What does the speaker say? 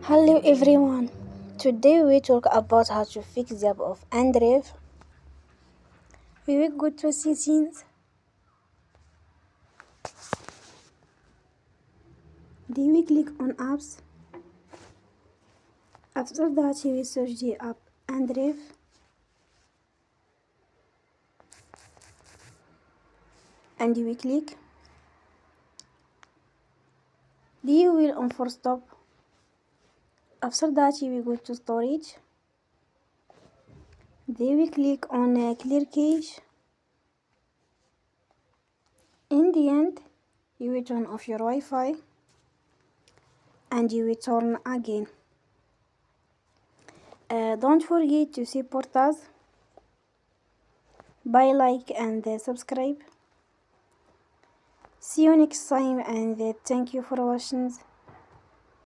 Hello everyone. Today we talk about how to fix the app of inDrive. We will go to settings. Then we click on apps. After that we search the app inDrive. And we click. Then you will on force stop. After that we go to storage. Then we click on clear cache. In the end, you will turn off your Wi-Fi and you will turn again. Don't forget to support us by like and subscribe. See you next time and thank you for watching.